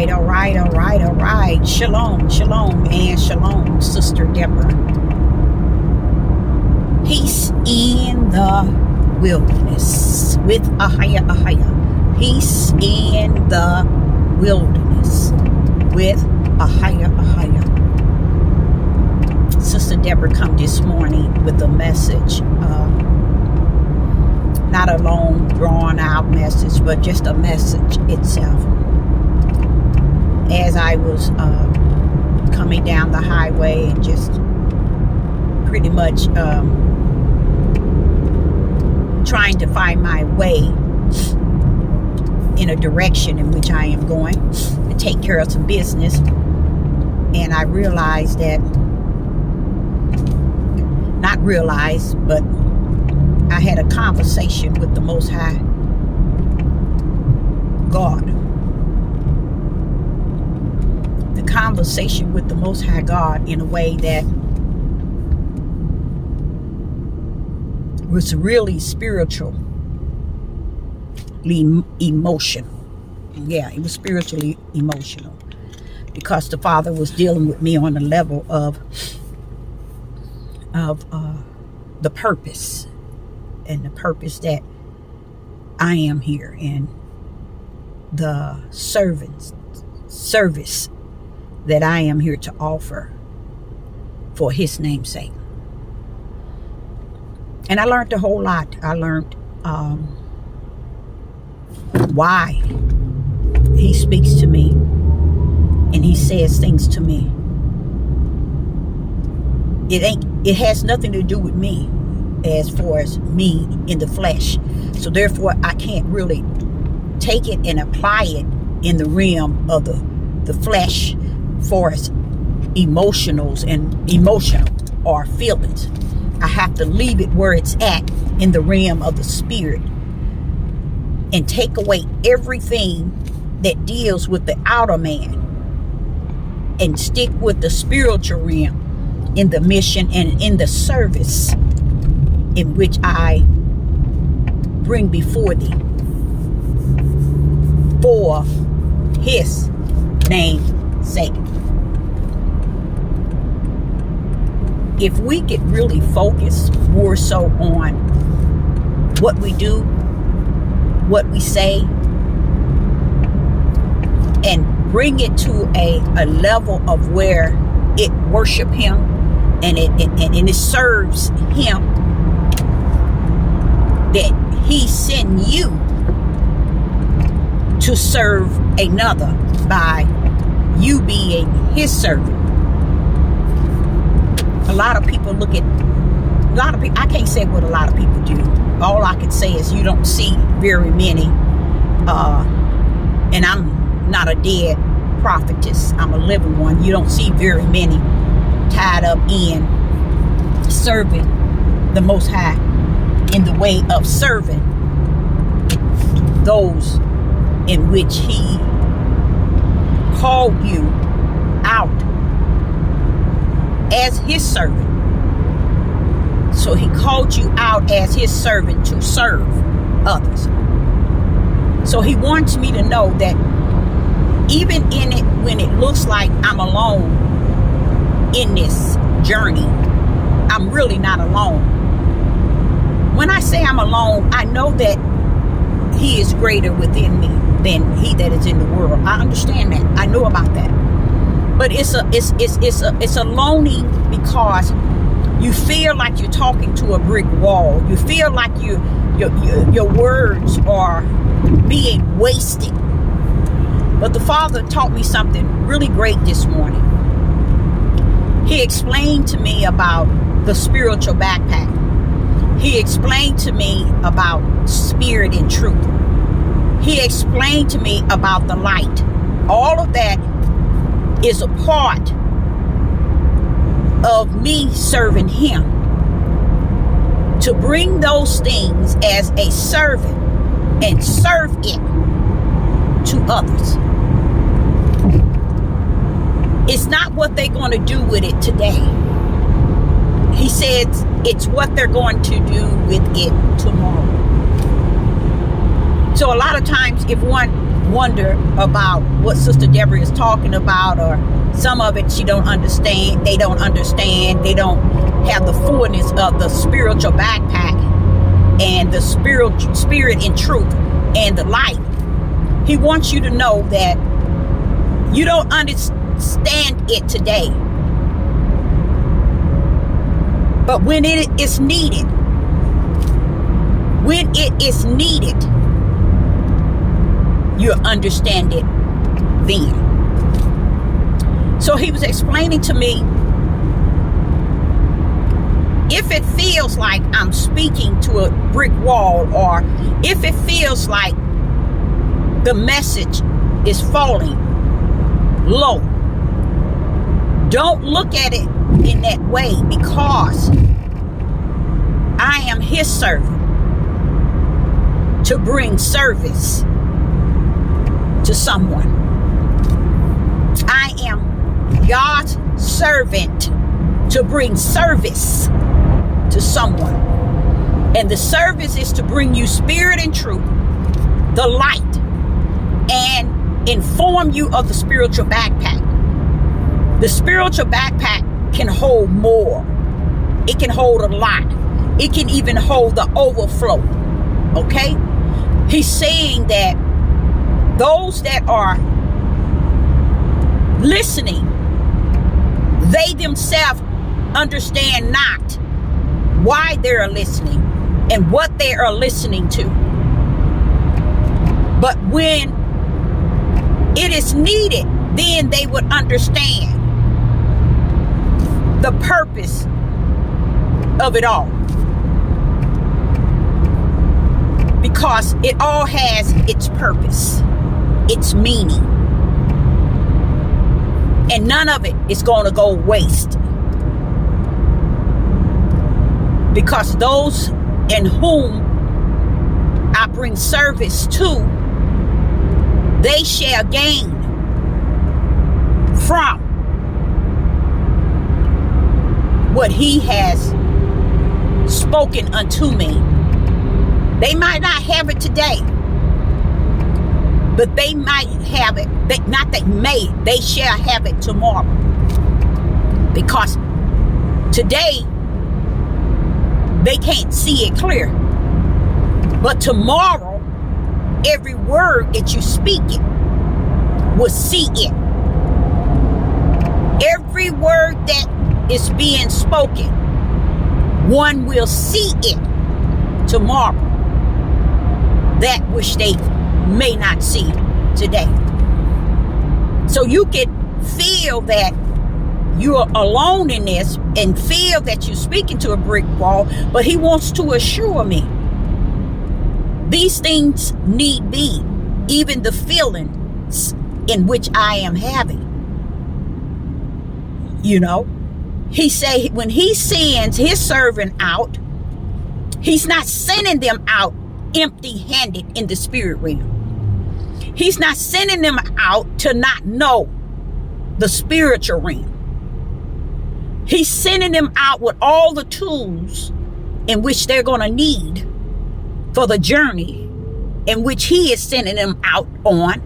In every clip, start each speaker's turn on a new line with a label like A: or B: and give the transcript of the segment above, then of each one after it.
A: right, all right, all right, all right. Shalom, shalom, and shalom, Sister Deborah. Peace in the wilderness with Ahaya Ahaya. Peace in the wilderness with Ahaya Ahaya. Sister Deborah come this morning with a message, not a long drawn out message, but just a message itself. As I was coming down the highway and just pretty much trying to find my way in a direction in which I am going to take care of some business, and I realized that, not realized, but I had a conversation with the Most High God. The conversation with the Most High God in a way that was really spiritually emotional. Yeah, it was spiritually emotional, because the Father was dealing with me on the level of the purpose, and the purpose that I am here, and the service that I am here to offer for His name's sake. And I learned a whole lot. I learned why He speaks to me and He says things to me. It has nothing to do with me as far as me in the flesh. So therefore I can't really take it and apply it in the realm of the flesh for as emotional or feelings. I have to leave it where it's at in the realm of the spirit, and take away everything that deals with the outer man and stick with the spiritual realm in the mission and in the service in which I bring before thee for His name's sake. If we get really focused more so on what we do, what we say, and bring it to a level of where it worship Him and it serves Him, that He send you to serve another by you being His servant. A lot of people I can't say what a lot of people do. All I can say is you don't see very many, and I'm not a dead prophetess, I'm a living one. You don't see very many tied up in serving the Most High in the way of serving those in which He called you out as His servant. So He called you out as His servant to serve others. So He wants me to know that even in it, when it looks like I'm alone in this journey, I'm really not alone. When I say I'm alone, I know that He is greater within me than he that is in the world. I understand that. I know about that. But it's a loaning, because you feel like you're talking to a brick wall. You feel like your words are being wasted. But the Father taught me something really great this morning. He explained to me about the spiritual backpack. He explained to me about spirit and truth. He explained to me about the light. All of that is a part of me serving Him, to bring those things as a servant and serve it to others. It's not what they're going to do with it today. He said it's what they're going to do with it tomorrow. So a lot of times, if one wonder about what Sister Deborah is talking about, or some of it she don't understand. They don't understand. They don't have the fullness of the spiritual backpack and the spirit in truth and the light. He wants you to know that you don't understand it today, but when it is needed, you'll understand it then. So he was explaining to me, if it feels like I'm speaking to a brick wall, or if it feels like the message is falling low, don't look at it in that way, because I am his servant to bring service to someone. I am God's servant to bring service to someone. And the service is to bring you spirit and truth, the light, and inform you of the spiritual backpack. The spiritual backpack can hold more. It can hold a lot. It can even hold the overflow. Okay? He's saying that those that are listening, they themselves understand not why they are listening and what they are listening to. But when it is needed, then they would understand the purpose of it all. Because it all has its purpose, its meaning. And none of it is going to go waste. Because those in whom I bring service to, they shall gain from what he has spoken unto me. They might not have it today, but they might have it. They shall have it tomorrow. Because today, they can't see it clear. But tomorrow, every word that you speak it will see it. Every word that is being spoken, one will see it tomorrow. That which they may not see today. So you can feel that you are alone in this and feel that you're speaking to a brick wall, but he wants to assure me these things need be, even the feelings in which I am having. You know, he say when he sends his servant out, he's not sending them out empty-handed in the spirit realm. He's not sending them out to not know the spiritual realm. He's sending them out with all the tools in which they're going to need for the journey in which he is sending them out on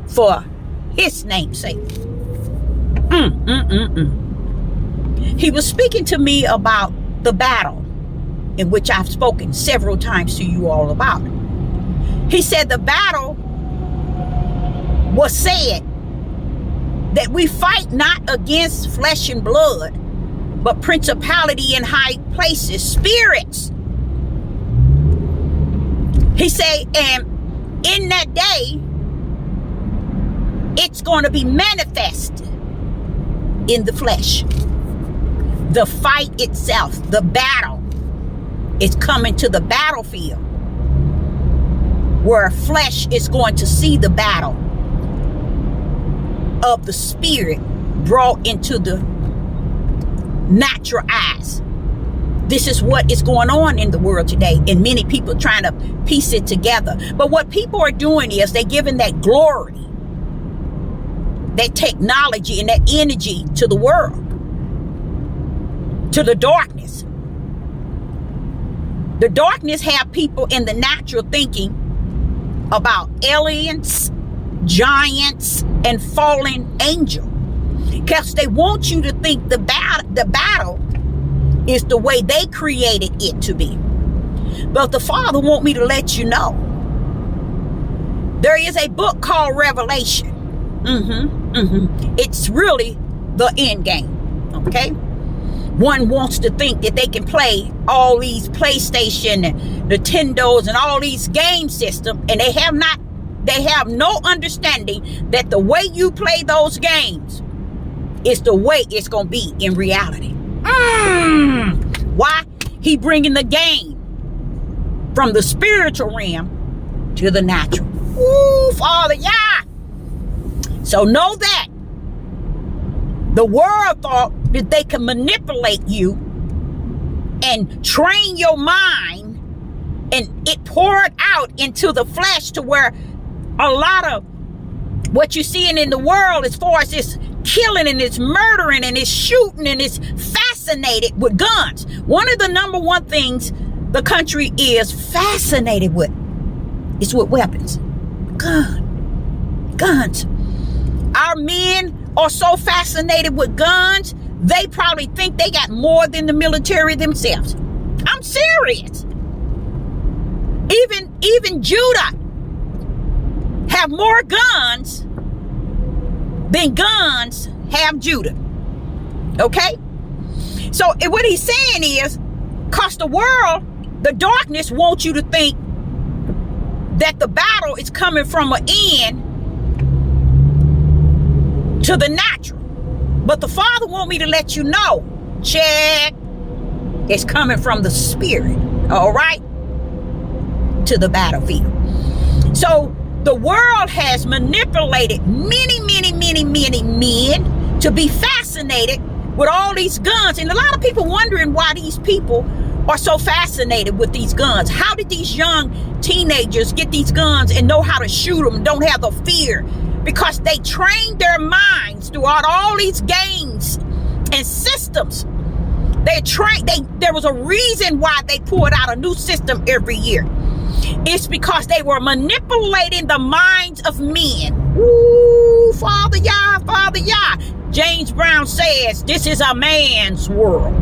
A: for his name's sake. He was speaking to me about the battle in which I've spoken several times to you all about. He said the battle was said that we fight not against flesh and blood, but principality in high places, spirits. He said, and in that day, it's going to be manifest in the flesh. The fight itself, the battle, is coming to the battlefield, where flesh is going to see the battle of the spirit brought into the natural eyes. This is what is going on in the world today, and many people trying to piece it together. But what people are doing is they're giving that glory, that technology and that energy to the world, to the darkness. The darkness have people in the natural thinking about aliens, giants, and fallen angels. Because they want you to think the battle is the way they created it to be. But the Father want me to let you know, there is a book called Revelation. It's really the end game. Okay? One wants to think that they can play all these PlayStation and Nintendos and all these game systems, and they have no understanding that the way you play those games is the way it's going to be in reality. Why? He bringing the game from the spiritual realm to the natural. Ooh, Father, yeah. So know that the world thought that they can manipulate you and train your mind, and it poured out into the flesh to where a lot of what you're seeing in the world, as far as this killing and it's murdering and it's shooting and it's fascinated with guns. One of the number one things the country is fascinated with is with weapons. Guns. Our men are so fascinated with guns, they probably think they got more than the military themselves. I'm serious. Even Judah have more guns than guns have Judah. Okay? So what he's saying is, because the world, the darkness wants you to think that the battle is coming from an end to the natural. But the Father want me to let you know, check, it's coming from the spirit, all right, to the battlefield. So the world has manipulated many men to be fascinated with all these guns. And a lot of people wondering why these people are so fascinated with these guns. How did these young teenagers get these guns and know how to shoot them, don't have the fear? Because they trained their minds throughout all these games and systems. There was a reason why they poured out a new system every year. It's because they were manipulating the minds of men. Ooh, Father Yah, Father Yah. James Brown says, this is a man's world.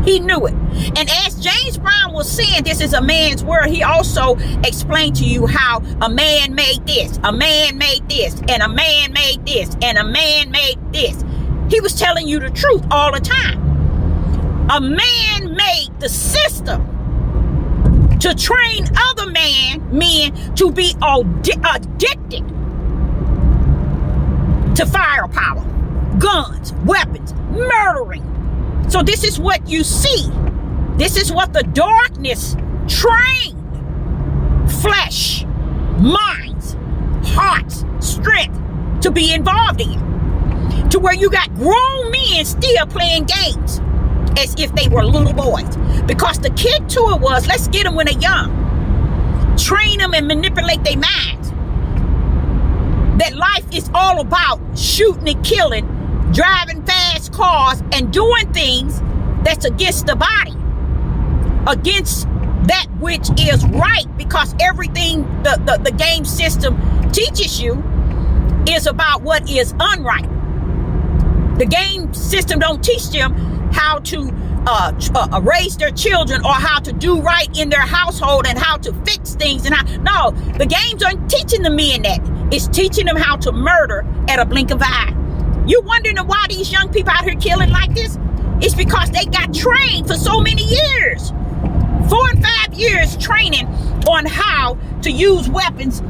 A: He knew it. And as James Brown was saying, this is a man's world, he also explained to you how a man made this, a man made this, and a man made this, and a man made this. He was telling you the truth all the time. A man made the system to train other men to be addicted to firepower, guns, weapons, murdering. So this is what you see. This is what the darkness trained flesh, minds, hearts, strength to be involved in. To where you got grown men still playing games as if they were little boys. Because the kick to it was, let's get them when they're young. Train them and manipulate their minds. That life is all about shooting and killing, driving fast cars, and doing things that's against the body, against that which is right, because everything the game system teaches you is about what is unright. The game system don't teach them how to raise their children or how to do right in their household and how to fix things. No, the games aren't teaching the men that. It's teaching them how to murder at a blink of an eye. You wondering why these young people out here killing like this? It's because they got trained for so many years. 4 and 5 years training on how to use weapons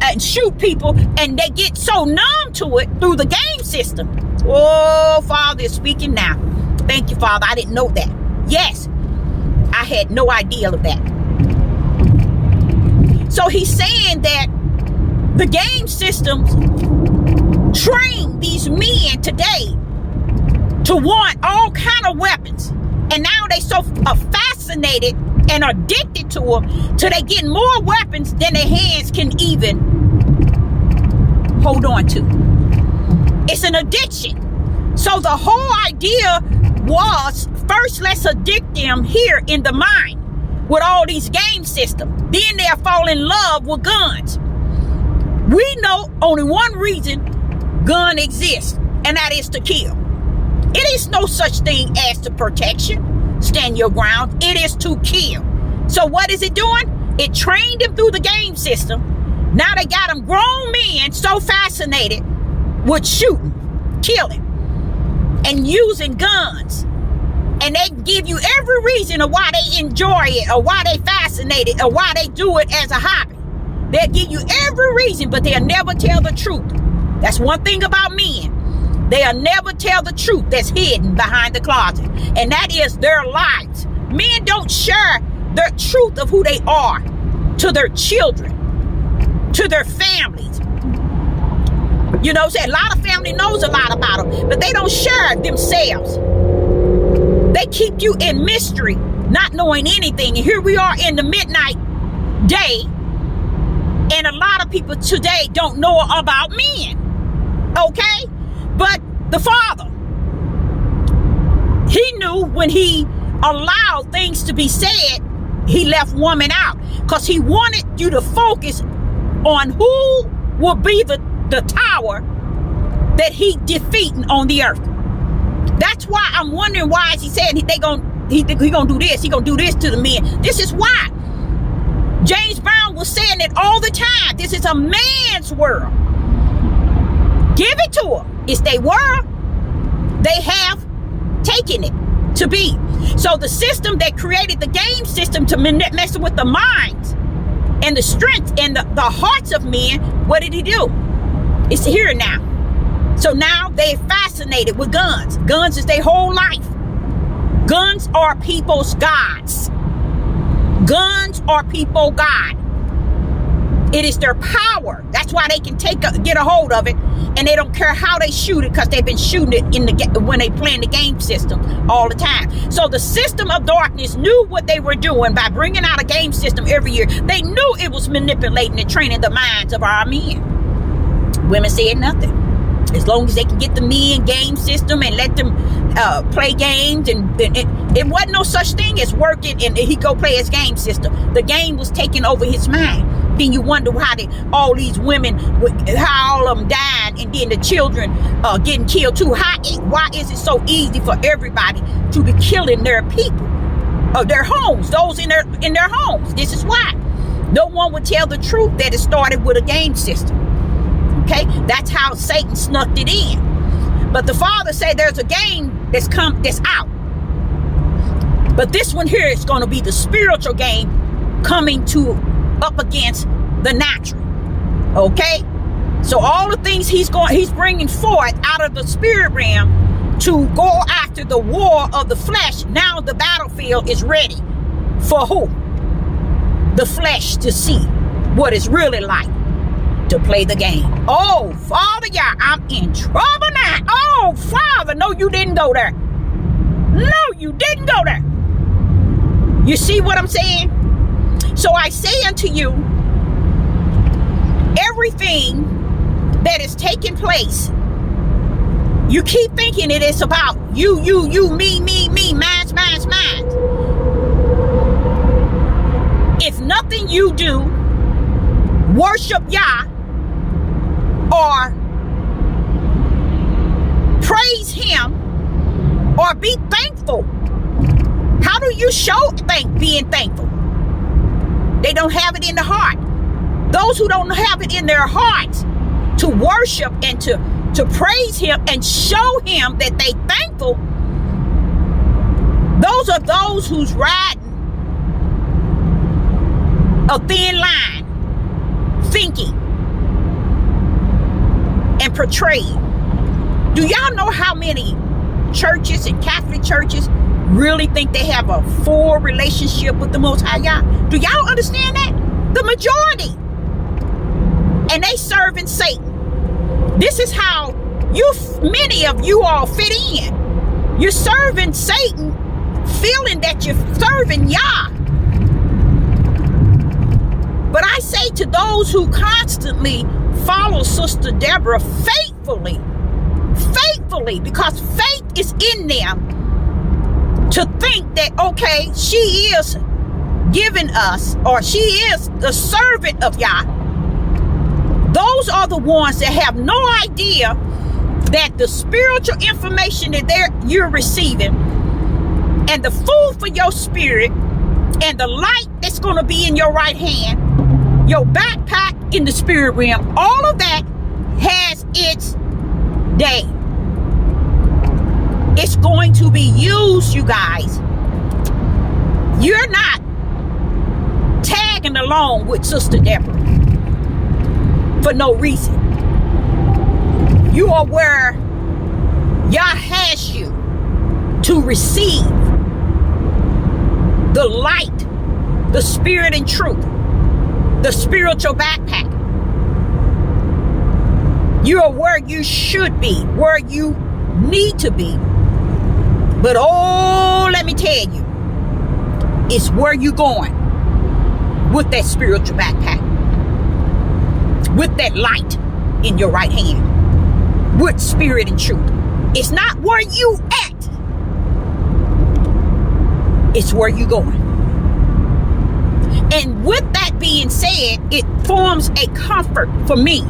A: and shoot people, and they get so numb to it through the game system. Oh, Father is speaking now. Thank you, Father. I didn't know that. Yes, I had no idea of that. So he's saying that the game systems train these men today to want all kind of weapons, and now they so fascinated and addicted to them till they get more weapons than their hands can even hold on to. It's an addiction. So the whole idea was, first let's addict them here in the mind. with all these game systems. Then they'll fall in love with guns. We know only one reason gun exists, and that is to kill. It is no such thing as to protection. Stand your ground. It is to kill. So what is it doing? It trained them through the game system. Now they got them grown men so fascinated with shooting, killing, and using guns. And they give you every reason of why they enjoy it, or why they fascinated, or why they do it as a hobby. They'll give you every reason, but they'll never tell the truth. That's one thing about men. They'll never tell the truth that's hidden behind the closet. And that is their lives. Men don't share the truth of who they are to their children, to their families. You know, a lot of family knows a lot about them, but they don't share themselves. They keep you in mystery, not knowing anything. And here we are in the midnight day, and a lot of people today don't know about men. Okay? But the Father, he knew when he allowed things to be said, he left woman out, because he wanted you to focus on who will be the tower that he defeating on the earth. That's why I'm wondering why is he saying he gonna do this, he gonna do this to the men. This is why James Brown was saying it all the time. This is a man's world. Give it to them. It's their world. They have taken it to be. So the system that created the game system to mess with the minds and the strength and the hearts of men, what did he do? It's here now. So now they're fascinated with guns. Guns is their whole life. Guns are people's gods. Guns are people God. It is their power. That's why they can get a hold of it, and they don't care how they shoot it, because they've been shooting it when they playing the game system all the time. So the system of darkness knew what they were doing by bringing out a game system every year. They knew it was manipulating and training the minds of our men. Women said nothing. As long as they can get the men game system and let them play games, and it wasn't no such thing as working and he go play his game system. The game was taking over his mind. Then you wonder how all these women, how all of them died, and then the children getting killed too. Why is it so easy for everybody to be killing their people, their homes, those in their homes? This is why. No one would tell the truth that it started with a game system. Okay, that's how Satan snuck it in. But the Father said there's a game that's out. But this one here is going to be the spiritual game coming up against the natural. Okay, so all the things he's bringing forth out of the spirit realm to go after the war of the flesh. Now the battlefield is ready for who? The flesh, to see what it's really like to play the game. Oh, Father, yeah, I'm in trouble now. Oh, Father, no, you didn't go there. No, you didn't go there. You see what I'm saying? So I say unto you, everything that is taking place, you keep thinking it is about you, me, mine. If nothing you do, worship Yah, or praise him, or be thankful. How do you show being thankful? They don't have it in the heart. Those who don't have it in their hearts to worship and to praise him and show him that they thankful, those are those who's riding a thin line, thinking and portraying. Do y'all know how many churches and Catholic churches really think they have a full relationship with the Most High Yah? Do y'all understand that? The majority. And they serving Satan. This is how many of you all fit in. You're serving Satan, feeling that you're serving Yah. But I say to those who constantly follow Sister Deborah faithfully, because faith is in them, to think that, okay, she is given us, or she is the servant of Yah, those are the ones that have no idea that the spiritual information that you're receiving, and the food for your spirit, and the light that's going to be in your right hand, your backpack in the spirit realm, all of that has its day. It's going to be used, you guys. You're not tagging along with Sister Deborah for no reason. You are where Yah has you to receive the light, the spirit and truth, the spiritual backpack. You are where you should be, where you need to be. But oh, let me tell you, it's where you're going with that spiritual backpack, with that light in your right hand, with spirit and truth. It's not where you at, it's where you're going. And with that being said, it forms a comfort for me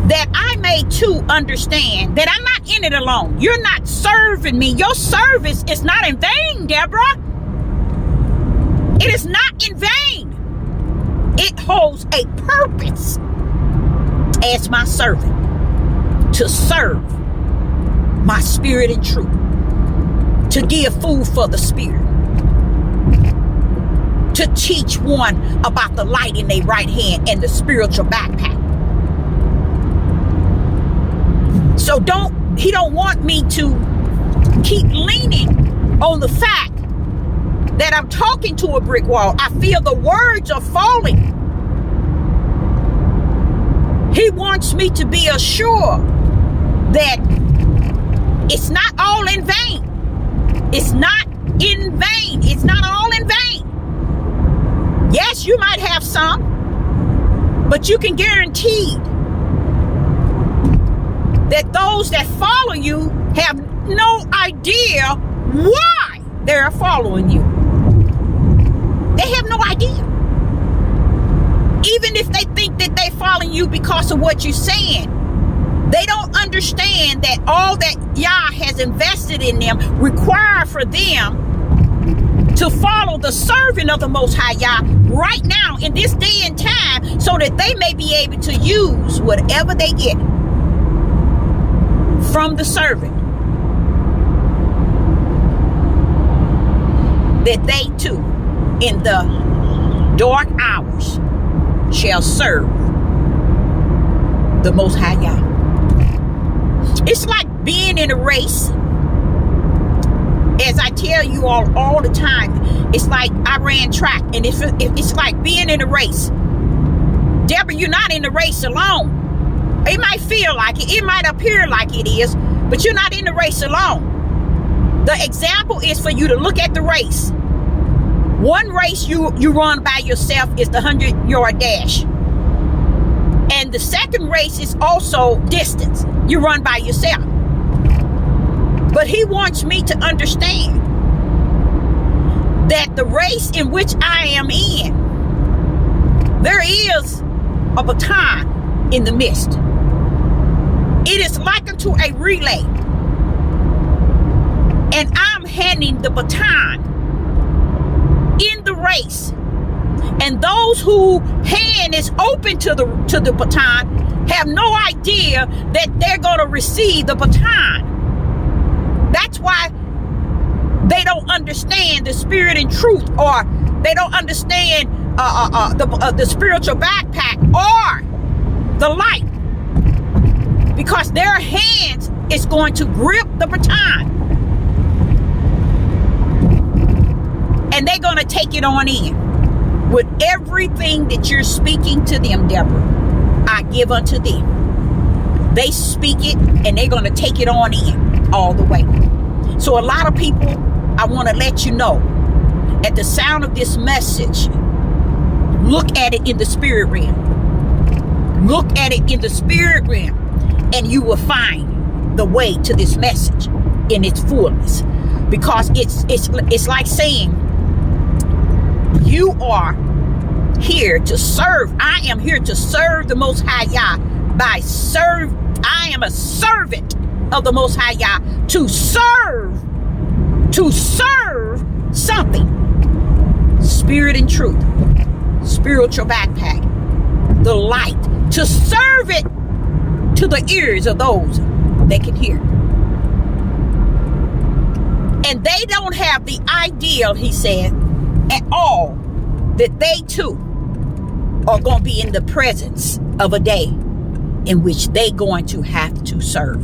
A: that I may too understand that I'm not in it alone. You're not serving me. Your service is not in vain, Deborah. It is not in vain. It holds a purpose as my servant to serve my spirit and truth, to give food for the spirit, to teach one about the light in their right hand and the spiritual backpack. So he don't want me to keep leaning on the fact that I'm talking to a brick wall. I feel the words are falling. He wants me to be assured that it's not all in vain. It's not in vain. It's not all in vain. Yes, you might have some, but you can guarantee that those that follow you have no idea why they're following you. They have no idea. Even if they think that they're following you because of what you're saying, they don't understand that all that Yah has invested in them require for them to follow the servant of the Most High Yah right now in this day and time, so that they may be able to use whatever they get from the servant, that they too in the dark hours shall serve the Most High Yah. It's like being in a race. As I tell you all the time, it's like I ran track, and it's like being in a race. Deborah, you're not in the race alone. It might feel like it. It might appear like it is, but you're not in the race alone. The example is for you to look at the race. One race you run by yourself is the 100-yard dash. And the second race is also distance. You run by yourself. But he wants me to understand that the race in which I am in, there is a baton in the midst. It is likened to a relay. And I'm handing the baton in the race. And those whose hand is open to the baton have no idea that they're going to receive the baton. That's why they don't understand the spirit and truth, or they don't understand the spiritual backpack or the light, because their hands is going to grip the baton and they're going to take it on in. With everything that you're speaking to them, Deborah, I give unto them. They speak it and they're going to take it on in all the way. So a lot of people, I want to let you know, at the sound of this message, look at it in the spirit realm. Look at it in the spirit realm, and you will find the way to this message in its fullness. Because it's like saying, you are here to serve. I am here to serve the Most High Yah I am a servant of the Most High Yah to serve something. Spirit and truth, spiritual backpack, the light, to serve it to the ears of those that can hear. And they don't have the idea, he said, at all, that they too are going to be in the presence of a day in which they going to have to serve.